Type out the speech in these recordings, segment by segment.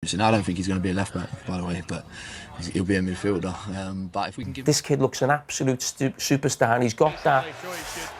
Listen, I don't think he's going to be a left back, by the way, but he'll be a midfielder. But if we can give this kid looks an absolute superstar, and he's got that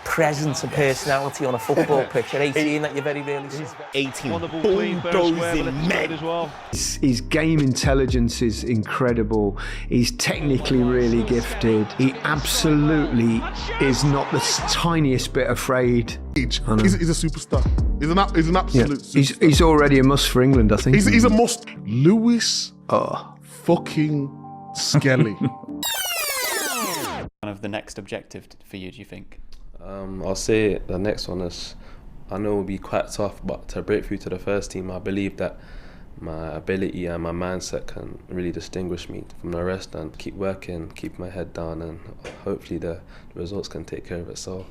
presence and personality on a football pitch at 18 that you very rarely see. 18, bulldozing men. Well. His game intelligence is incredible. He's technically really gifted. He absolutely is not the tiniest bit afraid. He's a superstar. He's an absolute superstar. He's already a must for England, I think. He's a must. Lewis fucking Skelly. Kind of the next objective for you, do you think? I'll say the next one is, I know it will be quite tough, but to break through to the first team, I believe that my ability and my mindset can really distinguish me from the rest, and keep working, keep my head down, and hopefully the results can take care of itself.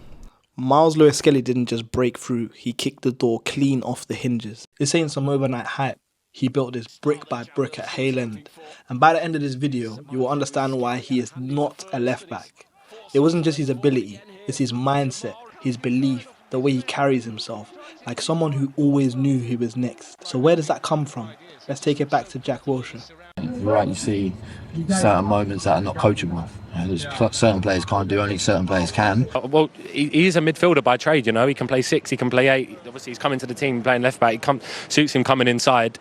Myles Lewis-Skelly didn't just break through, he kicked the door clean off the hinges. This ain't some overnight hype. He built this brick by brick at Hale End. And by the end of this video, you will understand why he is not a left back. It wasn't just his ability, it's his mindset, his belief, the way he carries himself, like someone who always knew he was next. So where does that come from? Let's take it back to Jack Wilshere. You're right, you see certain moments that are not coachable. There's certain players can't do, only certain players can. Well, he is a midfielder by trade, you know. He can play 6, he can play 8. Obviously, he's coming to the team playing left back. Suits him coming inside.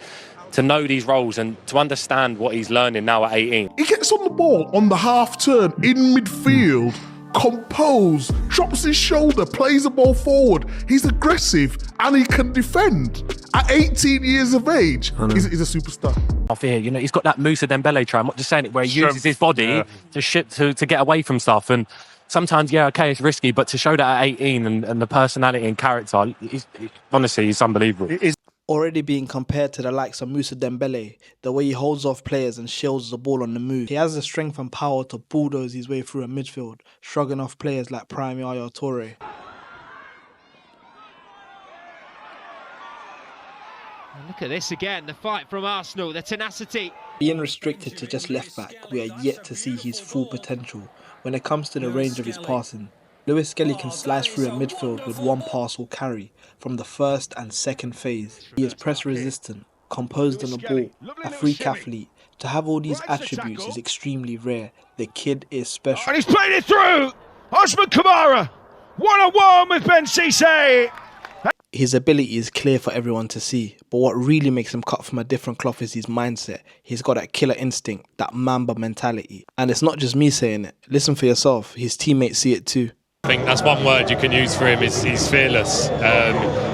To know these roles and to understand what he's learning now at 18. He gets on the ball on the half turn in midfield, composed, drops his shoulder, plays the ball forward. He's aggressive and he can defend. At 18 years of age, he's a superstar. Off here, you know, he's got that Moussa Dembele try. I'm not just saying it, where he uses his body to get away from stuff. And sometimes, yeah, okay, it's risky, but to show that at 18 and the personality and character, honestly, he's unbelievable. Already being compared to the likes of Moussa Dembele, the way he holds off players and shields the ball on the move. He has the strength and power to bulldoze his way through a midfield, shrugging off players like Prime Yaya Toure. Look at this again, the fight from Arsenal, the tenacity. Being restricted to just left back, we are yet to see his full potential when it comes to the range of his passing. Lewis-Skelly can slice through a midfield with one pass or carry from the first and second phase. He is press resistant, composed on the ball, a freak athlete. To have all these attributes is extremely rare. The kid is special. And he's played it through! Osman Kamara, one-on-one with Ben Cisse! His ability is clear for everyone to see, but what really makes him cut from a different cloth is his mindset. He's got that killer instinct, that Mamba mentality. And it's not just me saying it. Listen for yourself, his teammates see it too. I think that's one word you can use for him, is he's fearless.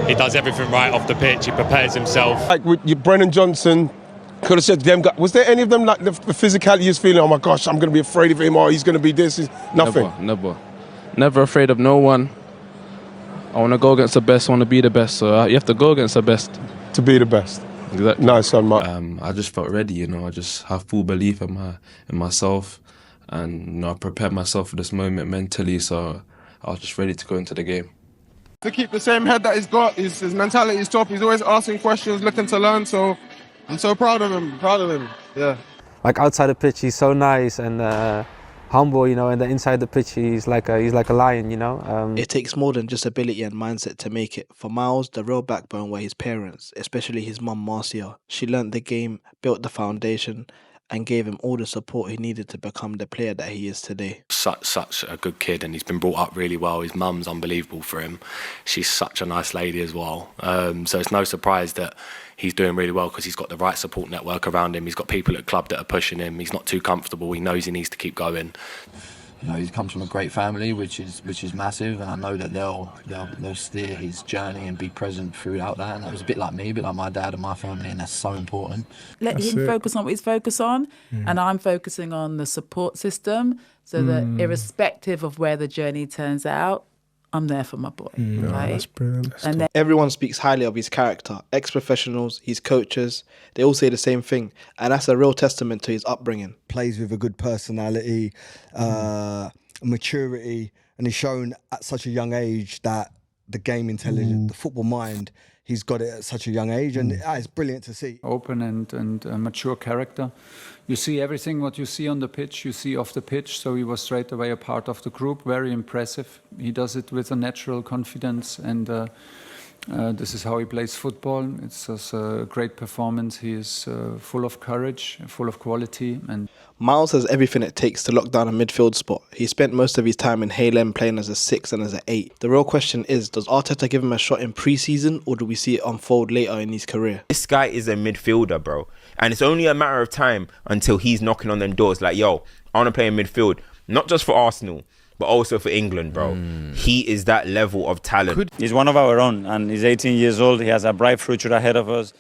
He does everything right off the pitch, he prepares himself. Like with your Brennan Johnson, could have said to them, was there any of them like the physicality he was feeling, oh my gosh, I'm going to be afraid of him, or he's going to be this? Nothing. Never afraid of no one. I want to go against the best, I want to be the best, so you have to go against the best. To be the best. Exactly. Nice son, Mark. I just felt ready, you know, I just have full belief in myself, and you know, I prepared myself for this moment mentally, so I was just ready to go into the game. To keep the same head that he's got, his mentality is top. He's always asking questions, looking to learn. So I'm so proud of him. Yeah. Like outside the pitch, he's so nice and humble, you know. And then inside the pitch, he's like a lion, you know. It takes more than just ability and mindset to make it. For Myles, the real backbone were his parents, especially his mum Marcia. She learnt the game, built the foundation, and gave him all the support he needed to become the player that he is today. Such a good kid, and he's been brought up really well. His mum's unbelievable for him. She's such a nice lady as well. So it's no surprise that he's doing really well, because he's got the right support network around him. He's got people at club that are pushing him. He's not too comfortable. He knows he needs to keep going. You know, he comes from a great family, which is massive, and I know that they'll steer his journey and be present throughout that. And that was a bit like me, a bit like my dad and my family, and that's so important. Let him focus on what he's focused on, and I'm focusing on the support system, so that irrespective of where the journey turns out, I'm there for my boy. That's brilliant. And everyone speaks highly of his character. Ex-professionals, his coaches, they all say the same thing. And that's a real testament to his upbringing. Plays with a good personality, maturity, and he's shown at such a young age that the game intelligence, the football mind, he's got it at such a young age, and it's brilliant to see. Open and mature character. You see everything what you see on the pitch, you see off the pitch, so he was straight away a part of the group, very impressive. He does it with a natural confidence, and This is how he plays football. It's just a great performance. He is full of courage, full of quality. And Myles has everything it takes to lock down a midfield spot. He spent most of his time in Hale End playing as a 6 and as an 8. The real question is, does Arteta give him a shot in pre-season, or do we see it unfold later in his career? This guy is a midfielder, bro. And it's only a matter of time until he's knocking on them doors like, yo, I want to play in midfield. Not just for Arsenal, but also for England, bro. He is that level of talent. He's one of our own, and he's 18 years old. He has a bright future ahead of us.